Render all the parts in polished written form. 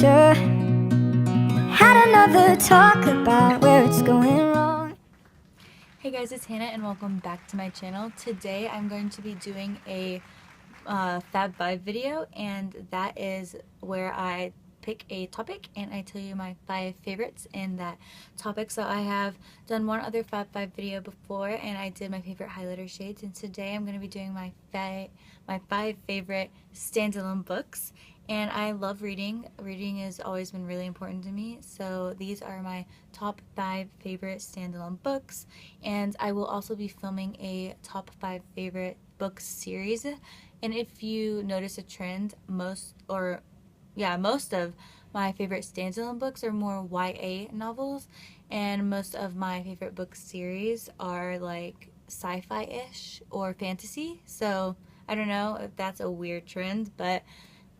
future. Had another talk about where it's going wrong. Hey guys, it's Hannah and welcome back to my channel. Today I'm going to be doing a Fab 5 video, and that is where I pick a topic and I tell you my 5 favorites in that topic. So I have done one other Fab 5 video before and I did my favorite highlighter shades, and today I'm going to be doing my 5 favorite standalone books. And I love reading. Reading has always been really important to me, so these are my top 5 favorite standalone books. And I will also be filming a top 5 favorite book series. And if you notice a trend, most of my favorite standalone books are more YA novels, and most of my favorite book series are like sci-fi-ish or fantasy. So I don't know if that's a weird trend, but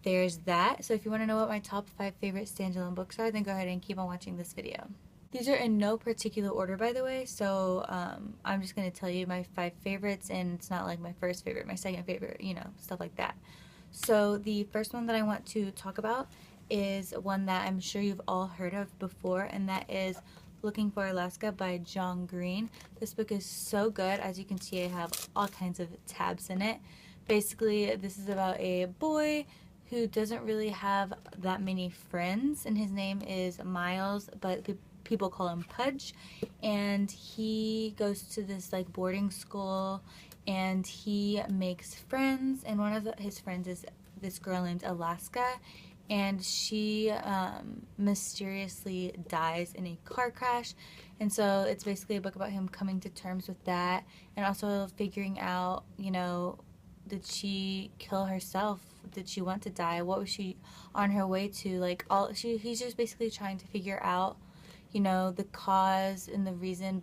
there's that. So if you want to know what my top 5 favorite standalone books are, then go ahead and keep on watching this video. These are in no particular order, by the way, so I'm just going to tell you my 5 favorites, and it's not like my first favorite, my second favorite, you know, stuff like that. So the first one that I want to talk about is one that I'm sure you've all heard of before, and that is Looking for Alaska by John Green. This book is so good. As you can see, I have all kinds of tabs in it. Basically, this is about a boy who doesn't really have that many friends, and his name is Miles, but people call him Pudge. And he goes to this like boarding school and he makes friends, and one of his friends is this girl named Alaska, and she mysteriously dies in a car crash. And so it's basically a book about him coming to terms with that, and also figuring out, you know, did she kill herself? Did she want to die? What was she on her way to? Like, he's just basically trying to figure out, you know, the cause and the reason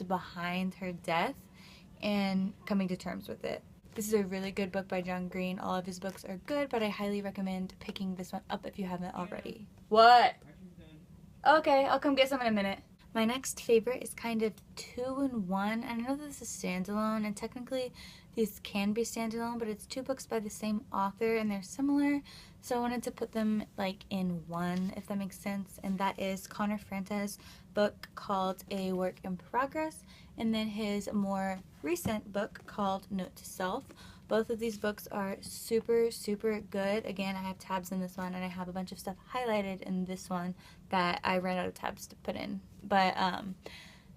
behind her death and coming to terms with it. This is a really good book by John Green. All of his books are good, but I highly recommend picking this one up if you haven't already. What? Okay, I'll come get some in a minute. My next favorite is kind of 2-in-1. I know this is standalone, and technically these can be standalone, but it's 2 books by the same author and they're similar, so I wanted to put them like in one, if that makes sense. And that is Connor France's book called A Work in Progress, and then his more recent book called Note to Self. Both of these books are super, super good. Again, I have tabs in this one, and I have a bunch of stuff highlighted in this one that I ran out of tabs to put in. But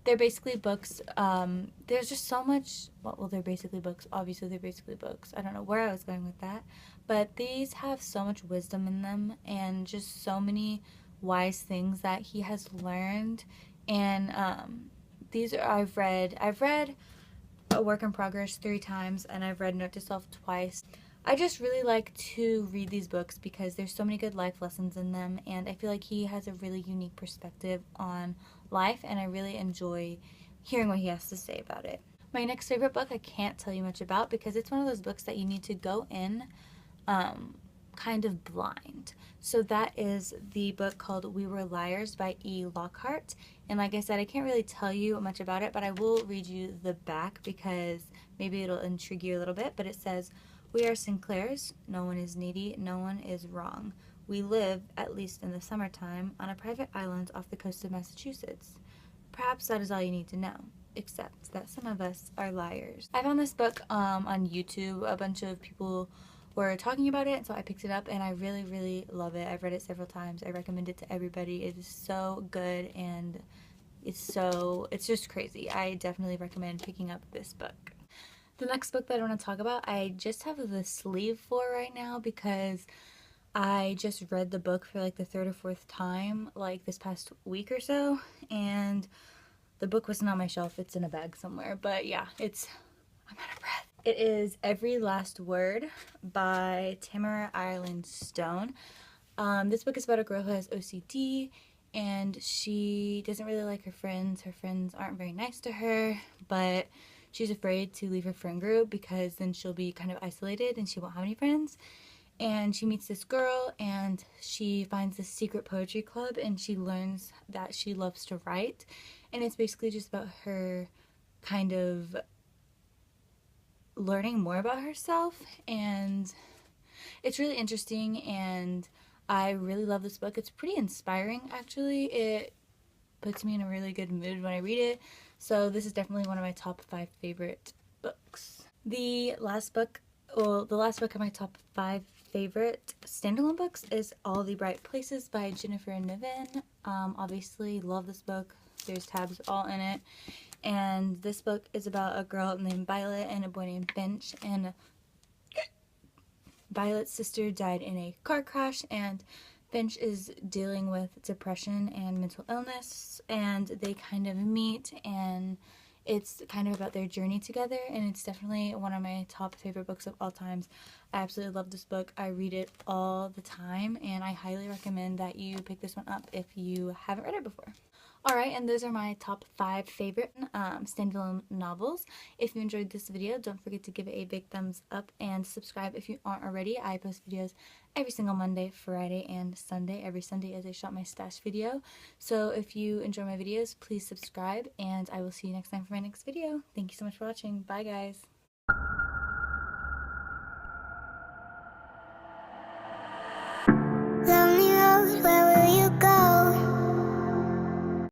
they're basically books. There's just so much. Well, they're basically books. Obviously, they're basically books. I don't know where I was going with that. But these have so much wisdom in them, and just so many wise things that he has learned. And these are, I've read A Work in Progress 3 times, and I've read Note to Self twice. I just really like to read these books because there's so many good life lessons in them, and I feel like he has a really unique perspective on life, and I really enjoy hearing what he has to say about it. My next favorite book I can't tell you much about because it's one of those books that you need to go in kind of blind. So that is the book called We Were Liars by E. Lockhart. And like I said, I can't really tell you much about it, but I will read you the back because maybe it'll intrigue you a little bit. But it says, "We are Sinclairs. No one is needy. No one is wrong. We live, at least in the summertime, on a private island off the coast of Massachusetts. Perhaps that is all you need to know, except that some of us are liars." I found this book on YouTube. A bunch of people were talking about it, so I picked it up, and I really, really love it. I've read it several times. I recommend it to everybody. It is so good, and it's just crazy. I definitely recommend picking up this book. The next book that I want to talk about, I just have the sleeve for right now because I just read the book for like the 3rd or 4th time, like this past week or so, and the book wasn't on my shelf. It's in a bag somewhere, but yeah, I'm out of breath. It is Every Last Word by Tamara Ireland Stone. This book is about a girl who has OCD, and she doesn't really like her friends. Her friends aren't very nice to her, but she's afraid to leave her friend group because then she'll be kind of isolated and she won't have any friends. And she meets this girl, and she finds this secret poetry club, and she learns that she loves to write. And it's basically just about her kind of learning more about herself, and it's really interesting, and I really love this book. It's pretty inspiring, actually. It puts me in a really good mood when I read it. So this is definitely one of my top 5 favorite books. The last book of my top 5 favorite standalone books is All the Bright Places by Jennifer Niven. Obviously, love this book. There's tabs all in it. And this book is about a girl named Violet and a boy named Bench. And Violet's sister died in a car crash, and Finch is dealing with depression and mental illness, and they kind of meet, and it's kind of about their journey together, and it's definitely one of my top favorite books of all times. I absolutely love this book. I read it all the time, and I highly recommend that you pick this one up if you haven't read it before. Alright, and those are my top 5 favorite standalone novels. If you enjoyed this video, don't forget to give it a big thumbs up and subscribe if you aren't already. I post videos every single Monday, Friday, and Sunday. Every Sunday is a Shop My Stash video. So if you enjoy my videos, please subscribe, and I will see you next time for my next video. Thank you so much for watching. Bye, guys.